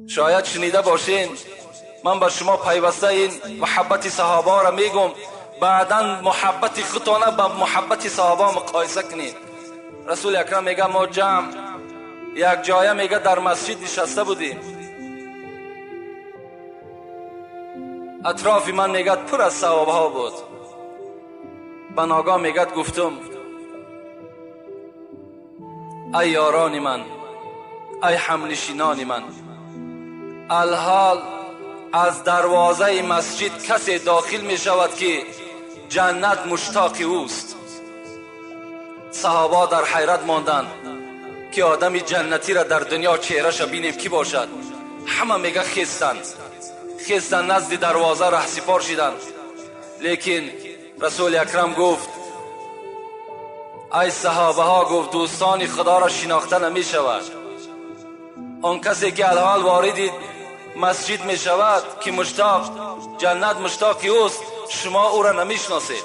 شاید شنیده باشین من با شما پیوسته این محبت صحابه را میگم، بعداً محبت خودتان با محبت صحابه مقایسه کنید. رسول اکرم میگه ما جمع یک جایه میگه در مسجد نشسته بودیم، اطراف من میگه پر از صحابه ها بود. به ناگاه میگه گفتم ای یاران من، ای همنشینان من، الحال از دروازه مسجد کسی داخل می شود که جنت مشتاق اوست. صحابه در حیرت ماندند که آدم جنتی را در دنیا چهرهش بینیم کی باشد. همه میگه خیستند نزد دروازه رهسپار شدند. لیکن رسول اکرم گفت ای صحابه ها، گفت دوستان خدا را شناخته نمی شود. آن کسی که الحال وارد مسجد می شود که جنت مشتاق اوست، شما او را نمی شناسید.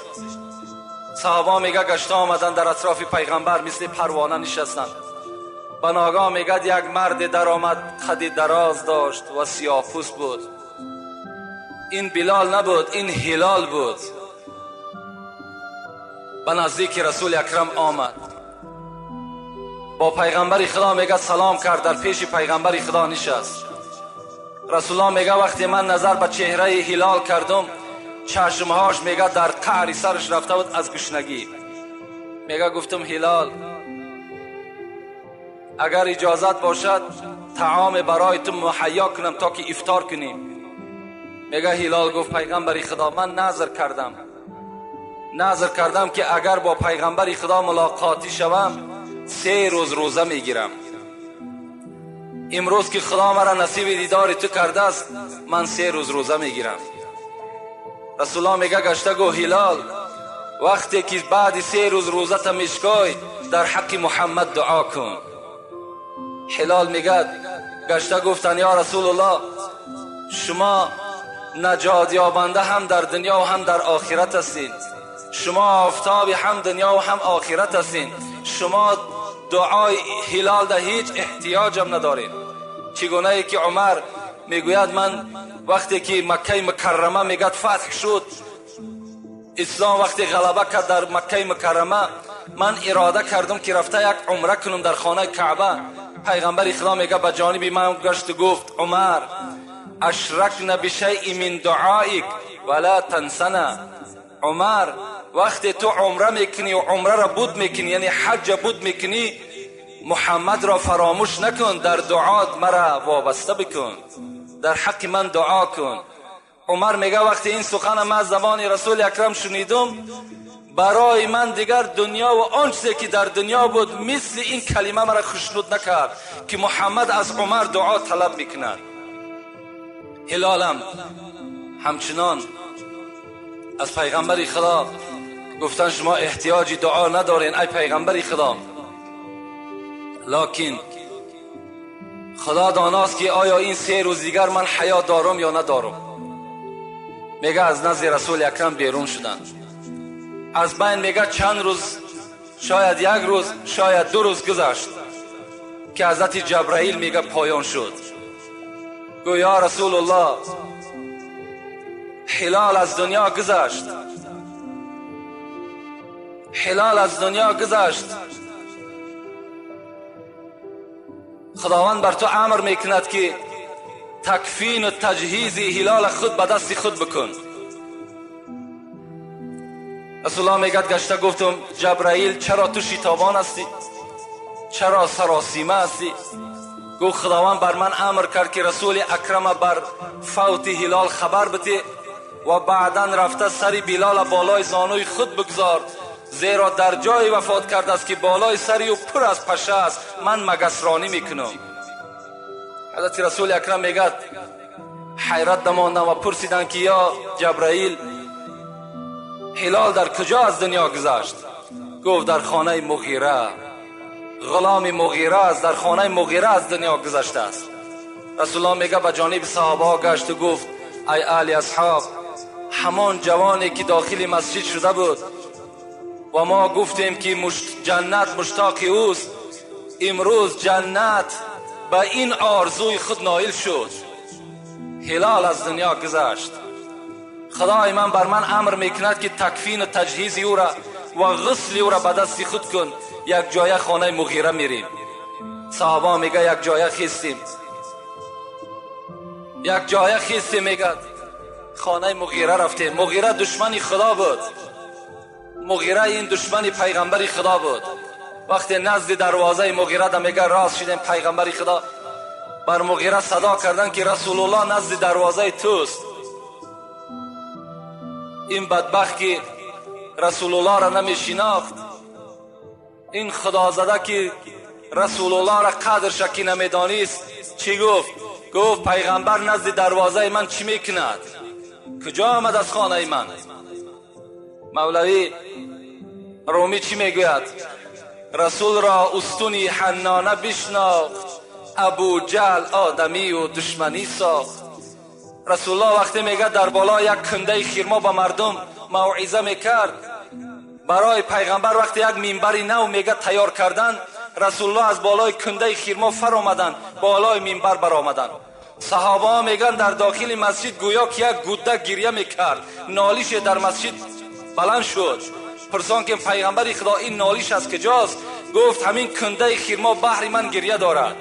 صحابه میگه گشته آمدن در اطراف پیغمبر مثل پروانه نشستند. به ناگاه میگه یک مرد در آمد، قد دراز داشت و سیاه پوست بود. این بلال نبود، این هلال بود. به نزدیک رسول اکرم آمد، با پیغمبر خدا میگه سلام کرد، در پیش پیغمبر خدا نشست. رسول الله میگه وقتی من نظر به چهره هلال کردم، چشمهاش میگه در قعر سرش رفته بود از گشنگی. میگه گفتم هلال اگر اجازت باشد طعام برای تو مهیا کنم تا که افطار کنیم. میگه هلال گفت پیغمبر خدا من نظر کردم که اگر با پیغمبر خدا ملاقاتی شوم 3 روز روزه میگیرم. امروز که خدا مرا نصیب دیدار تو کرده است، من 3 روز روزه میگیرم. رسول الله میگه گشته گو هلال وقتی که بعد 3 روز روزه تا میشکای در حق محمد دعا کن. هلال میگه گشته گفتن یا رسول الله شما نجات یابنده هم در دنیا و هم در آخرت هستین، شما آفتاب هم دنیا و هم آخرت هستین، شما دعای هلال ده هیچ احتیاجم ندارین. چگونه ای که عمر میگوید من وقتی که مکه مکرمه میگه فتح شد، اسلام وقتی غلبه کرد در مکه مکرمه، من اراده کردم که رفته یک عمره کنم در خانه کعبه. پیغمبر خدا میگه به جانب من گشت گفت عمر اشرکنا بشیء من دعائک ولا تنسنا. عمر وقتی تو عمره میکنی و عمره را بود میکنی، یعنی حج بود میکنی، محمد را فراموش نکن، در دعات مرا وابسته بکن، در حق من دعا کن. عمر میگه وقتی این سخن من از زبان رسول اکرم شنیدم، برای من دیگر دنیا و آنچه که در دنیا بود مثل این کلمه مرا خوشنود نکرد که محمد از عمر دعا طلب میکند. هلالم همچنان از پیغمبر خدا گفتن شما احتیاجی دعا ندارین ای پیغمبر خدا، لکن خدا داناست که آیا این 3 روز دیگر من حیا دارم یا ندارم. میگه از نزد رسول اکرم بیرون شدن. از بین میگه چند روز، شاید 1 روز شاید 2 روز گذشت که حضرت جبرائیل میگه پایان شد. گو یا رسول الله هلال از دنیا گذشت، هلال از دنیا گذشت. خداوند بر تو امر میکند که تکفین و تجهیز هلال خود به دست خود بکن. رسول الله میگه گشته گفتم جبرائیل چرا تو شتابان هستی، چرا سراسیمه هستی؟ گو خداوند بر من امر کرد که رسول اکرم بر فوت هلال خبر بده و بعدا رفته سری بلال بالای زانوی خود بگذار، زیرا در جای وفات کرده است که بالای سری و پر از پشه است، من مگسرانی میکنم. حضرت رسول اکرم میگه حیرت دماندن و پرسیدن که یا جبرائیل هلال در کجا از دنیا گذشت؟ گفت در خانه مغیره، غلام مغیره است، در خانه مغیره از دنیا گذشته است. رسول الله میگه به جانب صحابه گشت و گفت ای اهل اصحاب، همان جوانی که داخل مسجد شده بود و ما گفتیم که جنت مشتاق اوست، امروز جنت به این آرزوی خود نائل شد. هلال از دنیا گذشت. خدای من بر من امر میکند که تکفین و تجهیز او را و غسل او را به دست خود کن. یک جایه خانه مغیره میریم. صحابه میگه یک جایه خیستیم. میگه خانه مغیره رفتیم. مغیره دشمنی خدا بود. مغیره این دشمنی پیغمبر خدا بود. وقتی نزد دروازه مغیره ده میگه راست شدیم پیغمبر خدا، بر مغیره صدا کردن که رسول الله نزد دروازه توست. این بدبخت که رسول الله را نمیشناخت، این خدازده که رسول الله را قدر شکی نمیدانست، چی گفت؟ گفت پیغمبر نزد دروازه من چی میکند؟ کجا آمد از خانه من؟ مولوی رومی چی میگوید؟ رسول را استونی حنانه بشناخت، ابو جهل آدمی و دشمنی ساخت. رسول الله وقتی میگه در بالا یک کنده خرما به مردم موعظه میکرد، برای پیغمبر وقتی یک منبری نو میگه تیار کردن، رسول الله از بالای کنده خرما فر آمدن، بالای منبر بر آمدن. صحابه ها میگن در داخل مسجد گویا که یک گوده گریه میکرد، نالیش در مسجد بلند شد. پرسان که پیغمبر خدا این نالیش از کجاست؟ گفت همین کنده خرما بحر من گریه دارد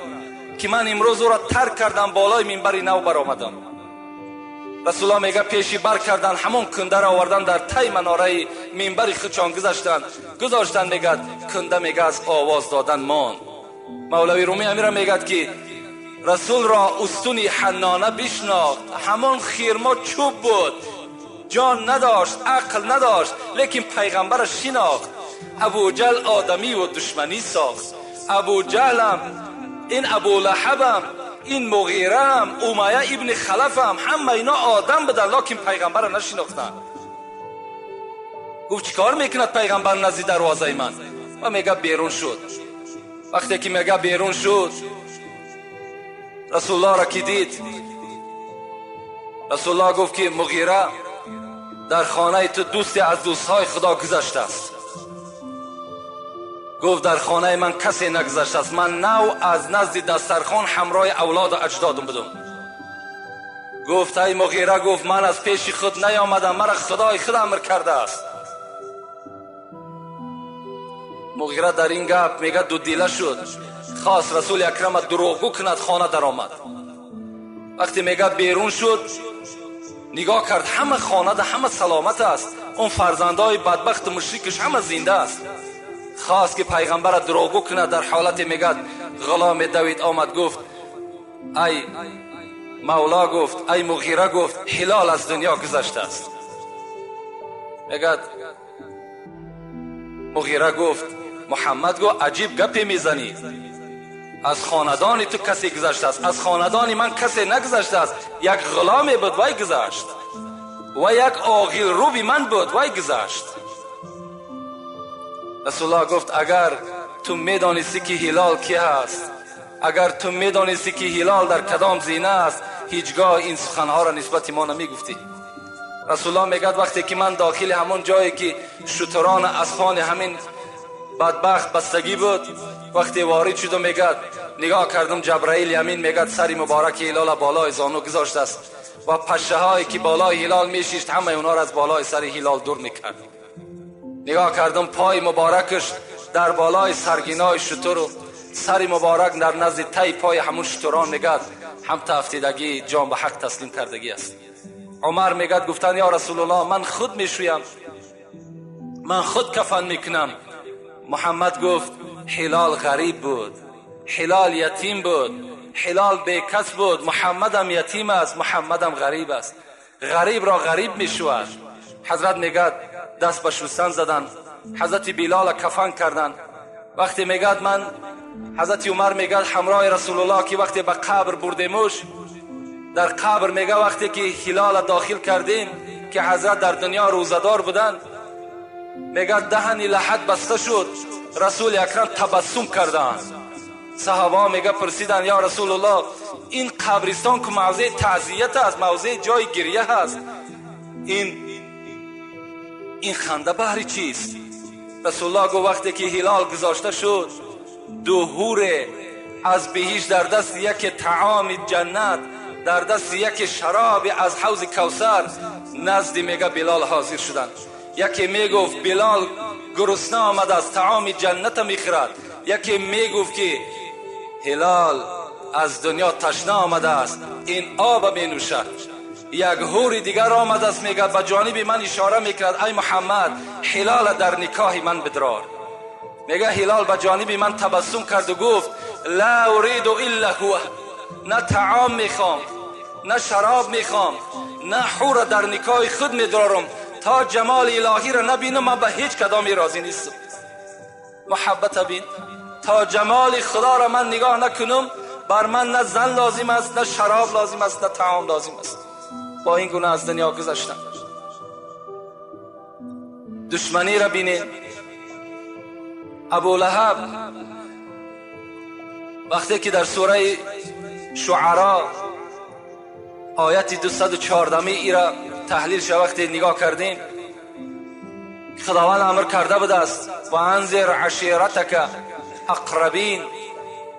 که من امروز او را ترک کردم، بالای منبر نو بر آمدم. رسول الله میگه پیشی بر کردن، همون کنده را آوردن در تی مناره منبر خودشان گذاشتن. میگه کنده میگه از آواز دادن ماند. مولوی رومی امیر میگه که رسول را استونی حنانه بشناخت. همون خرما چوب بود، جان نداشت، عقل نداشت، لیکن پیغمبر شناخت. ابو جهل آدمی و دشمنی ساخت. ابو جهلم، این ابو لهبم، این مغیرم، امیه ابن خلفم، همه اینا آدم بدن لیکن پیغمبر نشناختن. گفت چیکار میکند پیغمبر نزد دروازه من؟ و میگه بیرون شد. وقتی که میگه بیرون شد، رسول الله را که دید، رسول الله گفت که مغیره در خانه تو دوستی از دوستهای خدا گذشته است. گفت در خانه من کسی نگذشته است. من نو از نزد دسترخوان همراه اولاد و اجدادم بودم. گفت ای مغیره، گفت من از پیش خود نیامدم، مرا خدای خود امر کرده است. مغیره در این گپ میگه دو دیله شد، خواست رسول اکرم دروغگو کند، خانه در آمد. وقتی میگه بیرون شد، نگاه کرد همه خانه ده همه سلامت است، اون فرزندای بدبخت مشرکش همه زنده است. خواست که پیغمبر را دروغگو کند. در حالت میگه غلام دوید آمد، گفت ای مولا، گفت ای مغیره، گفت هلال از دنیا گذشته است. میگه مغیره گفت محمد گفت عجیب گپی میزنی، از خاندان تو کسی گذشته است، از خاندان من کسی نگذشته است. یک غلامی بود وای گذشت و یک عاقل روبی من بود وای گذشت. رسول الله گفت اگر تو میدانستی که هلال کی هست، اگر تو میدانستی که هلال در کدام زینه است، هیچگاه این سخنها را نسبت ما نمیگفتی. رسول الله میگه وقتی که من داخل همون جایی که شتران اسبان همین بدبخت بستگی بود، وقتی وارد شدم میگه نگاه کردم جبرائیل یمین میگه سری مبارک هلال بالای زانو گذاشته است و پشه هایی که بالای هلال میشیشت همه اونا را از بالای سر هلال دور میکرد. نگاه کردم پای مبارکش در بالای سرگینای شتر و سر مبارک در نزد تی پای همون شتران میگه هم تفتیدگی جان به حق تسلیم کردگی است. عمر میگه گفتن یا رسول الله من خود میشویم، من خود کفن میکنم. محمد گفت هلال غریب بود، هلال یتیم بود، هلال بیکس بود، محمدم یتیم است، محمدم غریب است. غریب را غریب میشود. حضرت میگه دست به شستن زدن، حضرت بلال کفن کردن. وقتی میگه من، حضرت عمر میگه همراه رسول الله که وقتی به قبر بردیمش، در قبر میگه وقتی که هلال داخل کردیم که حضرت در دنیا روزدار بودن، میگه دهن لحد بسته شد، رسول اکرم تبسم کردن. صحابه میگه پرسیدن یا رسول الله این قبرستان که موضع تعزیت است، موضع جای گریه هست، این خنده بهر چیست؟ رسول الله گفت وقتی که هلال گذاشته شد، دو حور از بهشت در دست یک طعام جنت، در دست یک شراب از حوض کوثر نزد میگه بلال حاضر شدند. یکی میگفت بلال گرسنه آمده است طعام جنت میخورد، یکی میگفت که هلال از دنیا تشنه آمده است این آب می نوشد. یک حور دیگر آمده است میگه به جانب من اشاره میکرد ای محمد هلال در نکاح من بدرار. میگه هلال به جانب من تبسم کرد و گفت لا اريد الا هو، نه طعام میخوام نه شراب میخوام نه حور در نکاح خود میدرارم، تا جمال الهی را نبینم من به هیچ کدامی راضی نیستم. محبت بین، تا جمال خدا را من نگاه نکنم بر من نه زن لازم است نه شراب لازم است نه طعام لازم است. با این گونه از دنیا گذشتم. دشمنی را بینید. ابو لهب وقتی که در سوره شعراء آیت 214 ای را تحلیل شد وقتی نگاه کردیم، خداوند امر کرده بود است و انذر عشیرتک اقربین.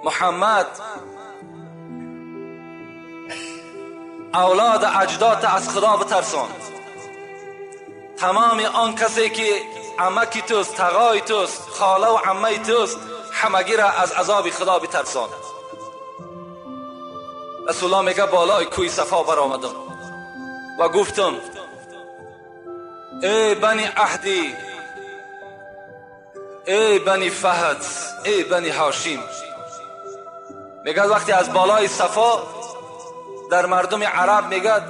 محمد اولاد اجداد از خدا بترسان. تمام آن کسی که عمکی توست، تقای توست، خاله و عمه توست، همگی را از عذاب خدا بترسان. رسول الله میگه بالای کوی صفا برآمدم و گفتم ای بنی عهدی، ای بنی فهد، ای بنی هاشم. میگه وقتی از بالای صفا در مردم عرب میگه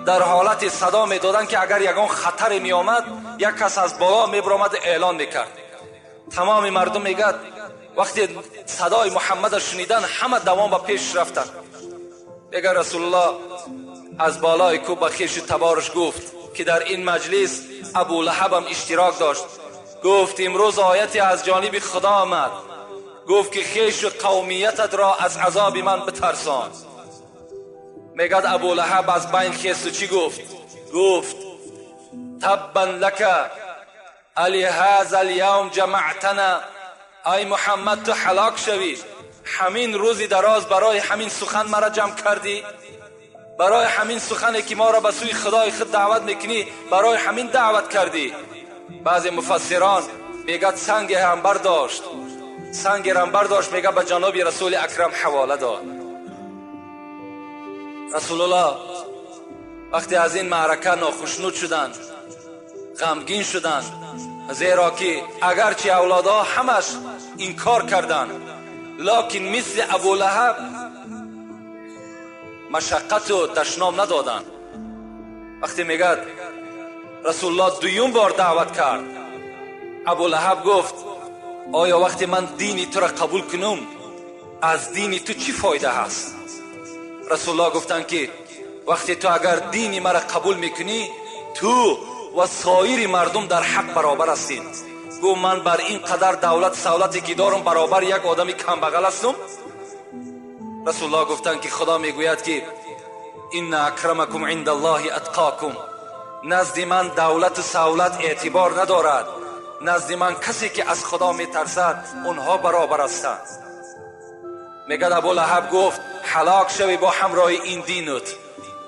در حالت صدا میدادن که اگر یگان خطر می آمد یک کس از بالا میبرامد اعلان میکرد. تمام مردم میگه وقتی صدای محمد شنیدن همه دوام به پیش رفتن. میگه رسول الله از بالای کوه به خویش تبارش گفت که در این مجلس ابو لهب هم اشتراک داشت. گفت امروز آیتی از جانب خدا آمد، گفت که خویش و قومیتت را از عذاب من بترسان. میگه ابو لهب از بین خیست و چی گفت؟ گفت تبا لک علی هذا اليوم جمعتنا. ای محمد تو هلاک شوی، همین روزی دراز برای همین سخن مرا جمع کردی، برای همین سخنی که ما را به سوی خدای خود دعوت میکنی برای همین دعوت کردی. بعضی مفسران میگه سنگ عنبر داشت، سنگ عنبر داشت، میگه به جناب رسول اکرم حواله داد. رسول الله وقتی از این معرکه ناخشنود شدند، غمگین شدند، زیرا که اگرچه اولادها همش انکار کردند لکن مثل ابو لهب مشقت و دشنام ندادند. وقتی میگه رسول الله دویم بار دعوت کرد، ابو لهب گفت آیا وقتی من دینی تو را قبول کنم از دینی تو چی فایده هست؟ رسول الله گفتند که وقتی تو اگر دینی مرا قبول میکنی تو و سایر مردم در حق برابر هستید. گو من بر این قدر دولت سهولتی که دارم برابر یک آدمی کم بغل هستم؟ رسول الله گفتند که خدا میگوید که ان اکرمکم عند الله اتقاکم. نزد من دولت و سهولت اعتبار ندارد، نزد من کسی که از خدا میترسد اونها برابر هستند. میگه ابو لهب گفت هلاک شوی با همراه این دینت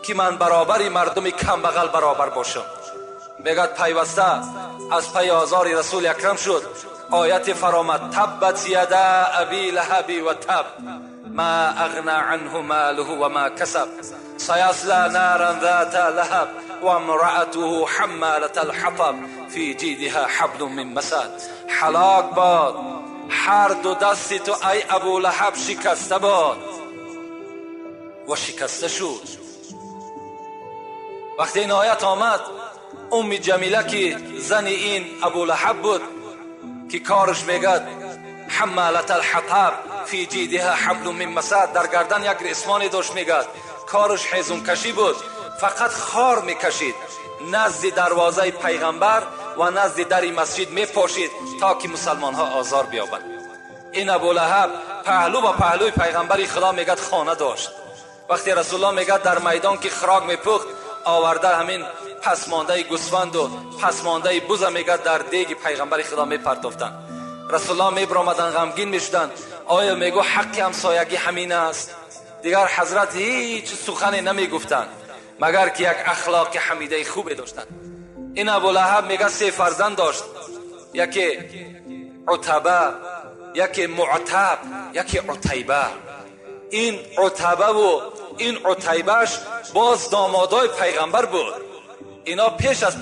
که من برابری مردم کم بغل برابر باشم. میگه پیوسته از پی آزار رسول اکرم شد آیت فرامد تبت یدا ابی لهب و تب ما اغنى عنه ماله و ما کسب سیصلی نارا ذات لهب و امرأته حمالة الحطب فی جیدها حبل من مسد. هلاک باد هر دو دست تو ای ابو لهب شکسته باد. و شکسته شد. وقتی این آیت آمد ام جمیله که زن این ابو لهب بود که کارش میگد حمالة الحطب فی جیدها حبل من مسد، در گردن یک ریسمانی داشت، میگد کارش حیزم کشی بود، فقط خار میکشید نزد دروازه پیغمبر و نزد در مسجد میپاشید تا که مسلمان ها آزار بیابند. این ابو لهب پهلو با پهلوی پیغمبر خدا میگد خانه داشت. وقتی رسول الله میگد در میدان که خراگ میپخت آورده همین پسمانده گوسفند و پسمانده بز میگد در دیگ پیغمبر خدا میپرتافتند. رسول الله میبرامدن غمگین میشدند. آیا میگو حق همسایگی همین است؟ دیگر حضرت هیچ سخنی نمیگفتند مگر که یک اخلاق حمیده خوبی داشتند. این ابولهب میگه 3 فرزند داشت، یکی عتبه، یکی معتب، یکی عتیبه. این عتبه و این عتیبهش باز دامادای پیغمبر بود. اینا پیش از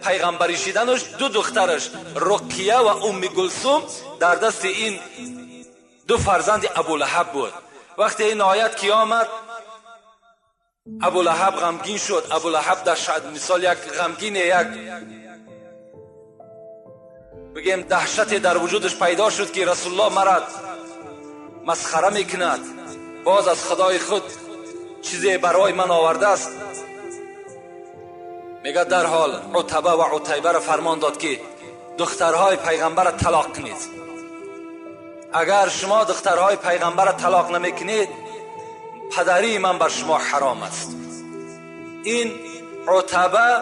پیغمبری شدنش 2 دخترش رقیه و ام گلثوم در دست این 2 فرزند ابولهب بود. وقتی این آیت که آمد ابولهب غمگین شد. ابولهب در شاید مثال یک غمگین، یک بگیم دهشتی در وجودش پیدا شد که رسول الله مرد مسخره میکند، باز از خدای خود چیزی برای من آورده است. میگه در حال عتبه و عتیبه را فرمان داد که دخترهای پیغمبر را طلاق کنید. اگر شما دخترهای پیغمبر را طلاق نمیکنید پدری من بر شما حرام است. این عتبه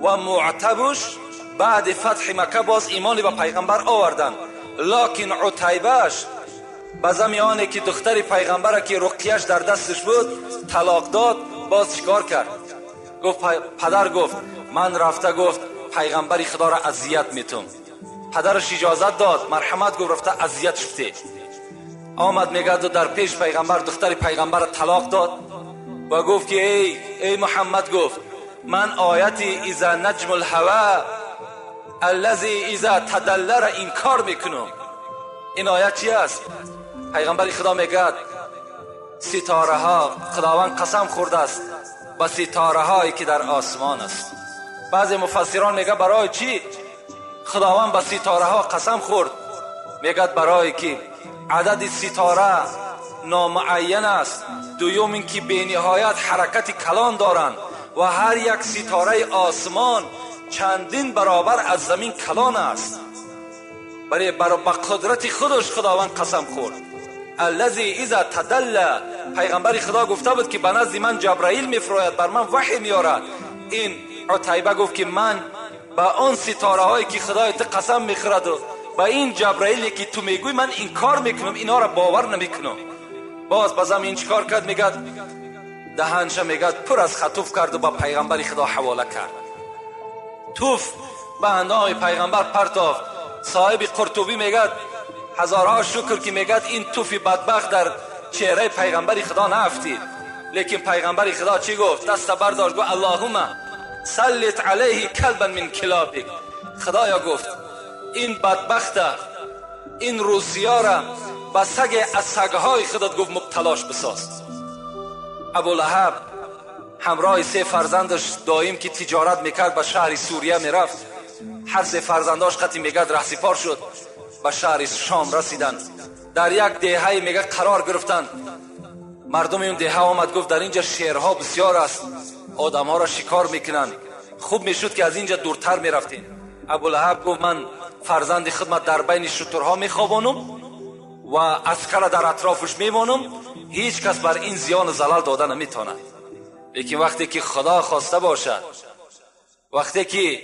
و معتبش بعد فتح مکه باز ایمانی به پیغمبر آوردن، لکن عتیبهش به زمیانه که دختر پیغمبر که رقیهش در دستش بود طلاق داد، باز چیکار کرد؟ گفت پدر گفت من رفته گفت پیغمبری خدا را اذیت میتم. پدرش اجازت داد، مرحمت گفت رفته اذیت شده. آمد میگه در پیش پیغمبر دختر پیغمبر را طلاق داد و گفت که ای محمد، گفت من آیتی اذا نجم الهوا الذي اذا تدلى را انکار میکنم. این آیت چی است؟ پیغمبر خدا میگه ستاره ها، خداوند قسم خورده است با ستاره هایی که در آسمان است. بعضی مفسران میگه برای چی خداوند با ستاره ها قسم خورد؟ میگه برای که عدد ستاره نامعین است، دوم این که به نهایت حرکت کلان دارند و هر یک ستاره آسمان چندین برابر از زمین کلان است. برای قدرت خودش خداوند قسم خورد. الذی اذا تدلى، پیغمبر خدا گفته بود که به نزد من جبرائیل میفراید، بر من وحی میارد. این عتیبه گفت که من با اون ستاره هایی که خدای تو قسم میخورد و با این جبرائیلی که تو میگوی من انکار میکنم، اینا را باور نمیکنم. باز بازم این چیکار کرد؟ میگه دهنش میگه پر از خطوف کرد و با پیغمبر خدا حواله کرد. توف به اندام پیغمبر پرتافت. صاحب قرطبی میگه هزارها شکر که میگه این توف بدبخت در چهره پیغمبر خدا نافتید. لیکن پیغمبر خدا چی گفت؟ دست برداشت گفت اللهم سلط علیه کلبا من کلابک. خدایا گفت این بدبخت، این روسیا را با سگ از سگهای خودت گفت مبتلاش بساز. ابولهب همراه 3 فرزندش دائم که تجارت میکرد به شهر سوریه میرفت. هر 3 فرزنداش قطعی میگه رهسپار شد، به شهر شام رسیدن. در یک دهه میگه قرار گرفتن. مردم این دهه آمد گفت در اینجا شیرها بسیار است، آدم ها را شکار میکنن، خوب میشد که از اینجا دورتر میرفتین. ابولهب گفت من فرزند خدمت در بین شترها میخوابانم و عسکر در اطرافش میمانم، هیچ کس بر این زیان زلال داده نمیتونه. لیکن وقتی که خدا خواسته باشد، وقتی که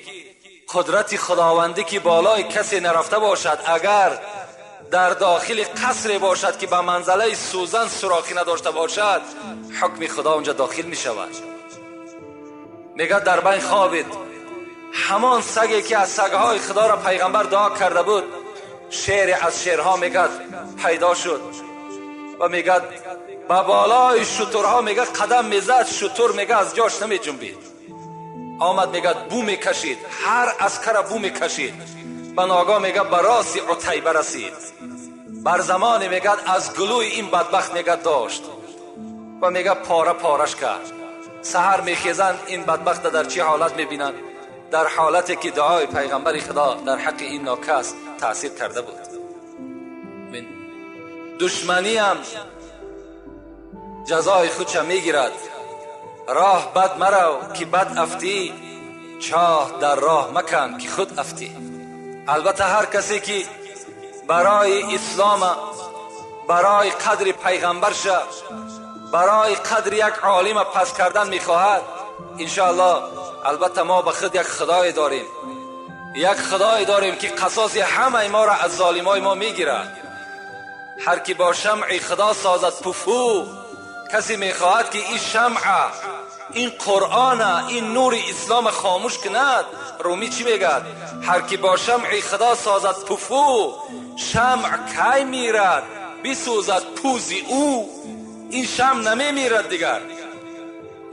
قدرت خداوندی که بالای کسی نرفته باشد، اگر در داخل قصر باشد که به منزله سوزن سوراخی نداشته باشد، حکم خدا اونجا داخل می شود. میگه در بین خوابید همان سگی که از سگهای خدا را پیغمبر دعا کرده بود، شیر از شیرها میگه پیدا شد و میگه با بالای شترها میگه قدم میزد، شتر میگه از جاش نمی جنبید. آمد میگه بو میکشید، هر عسکر بو میکشید. به ناگاه میگه به راس عتیبه رسید. بر زمان میگه از گلوی این بدبخت میگه داشت و میگه پاره پارش کرد. سحر میخیزند این بدبخت در چه حالت میبینند؟ در حالتی که دعای پیغمبر خدا در حق این ناکس تأثیر کرده بود. دشمنی هم جزای خودش میگیرد. راه بد مرو که بد افتی، چاه در راه مکن که خود افتی. البته هر کسی که برای اسلام، برای قدر پیغمبرش، برای قدر یک عالم پس کردن میخواهد، انشاءالله البته ما به خود یک خدای داریم، یک خدای داریم که قصاص همه ما را از ظالمای ما میگیرد. هر کی با شمع خدا سازد پفو، کسی میخواهد که این شمع، این قرآن، این نور اسلام خاموش کند. رومی چی میگد؟ هر کی با شمع خدا سازد پفو، شمع کی میرد بسوزد پوزی او. این شمع نمیمیرد دیگر،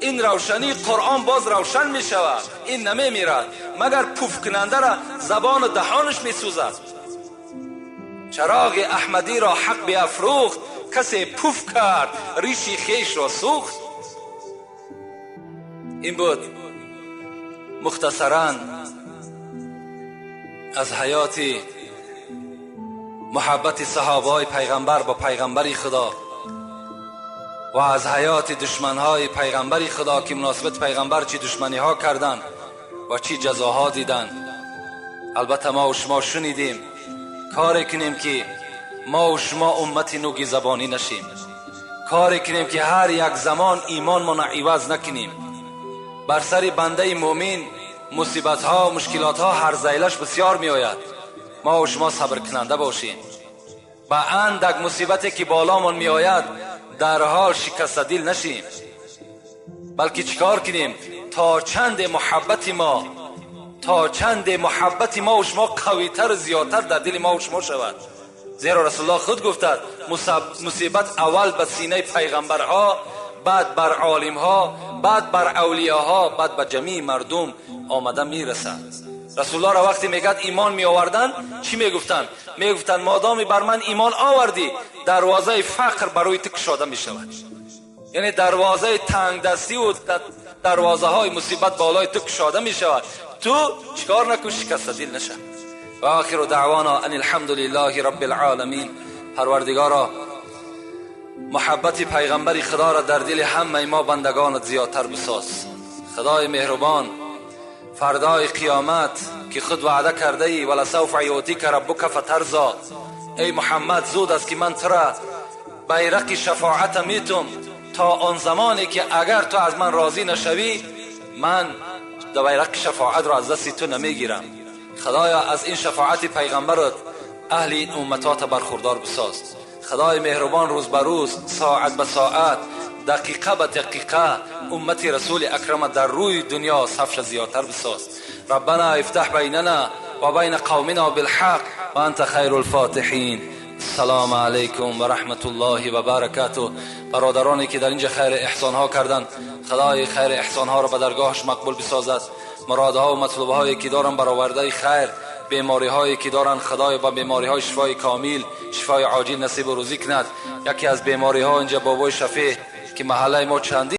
این روشنی قرآن باز روشن می شود، این نمی میرد مگر پوف کننده را زبان و دهانش می سوزد. چراغ احمدی را حق بیافروخت، کسی پوف کرد ریشی خیش را سوخت. این بود مختصرا از حیات محبت صحابه های پیغمبر با پیغمبر خدا و از حیات دشمنهای پیغمبر خدا که مناسبت پیغمبر چی دشمنی ها کردن و چی جزاها دیدن. البته ما و شما شنیدیم. کاری کنیم که ما و شما امتی نوگی زبانی نشیم. کاری کنیم که هر یک زمان ایمان ما عوض نکنیم. بر سر بنده مومن مصیبت ها و مشکلات ها هر زیلش بسیار می آید. ما و شما صبر کننده باشیم. با اندک مصیبتی که بالامون می آید در حال شکست دل نشیم، بلکه چیکار کنیم تا چند محبت ما و شما قویتر و زیادتر در دل ما و شما شود. زیرا رسول الله خود گفتند مصیبت اول به سینه پیغمبرها، بعد بر عالمها، بعد بر اولیاها، بعد به جمیع مردم آمده میرسد. رسول الله را وقتی میگد ایمان می آوردن چی میگفتن؟ میگفتن مادامی بر من ایمان آوردی دروازه فقر برای تو گشاده می شود. یعنی دروازه تنگ دستی و دروازه های مصیبت بالای تو گشاده می شود. تو چیکار نکن شکست دل نشه. و آخر دعوانا ان الحمد لله رب العالمین. پروردگارا محبت پیغمبر خدا را در دل همه ما بندگانت زیادتر بساز. خدای مهربان، فردای قیامت که خود وعده کرده ای ولسوف یعطیک ربک فترضی، ای محمد زود است که من تو را بیرق شفاعت میتم تا آن زمانی که اگر تو از من راضی نشوی من بیرق شفاعت را از دست تو نمیگیرم. خدایا از این شفاعت پیغمبرت اهل این امتات برخوردار بساز. خدای مهربان روز به روز، ساعت به ساعت، دقیقه به دقیقه امت رسول اکرم در روی دنیا صفش زیادتر بساز. ربنا افتح بیننا و بین قومنا بالحق و انت خیر الفاتحین. السلام علیکم و رحمت الله و برکاته. برادرانی که در اینجا خیر احسان ها کردن، خدای خیر احسان ها را به درگاهش مقبول بسازد. مرادها و مطلوب هایی که دارن برآورده خیر، بیماری هایی که دارن خدای با بیماری های شفای کامل، شفای عاجل نصیب و روزی کند. یکی از بیماری ها اینجا بابای شفیع که محله ما چندی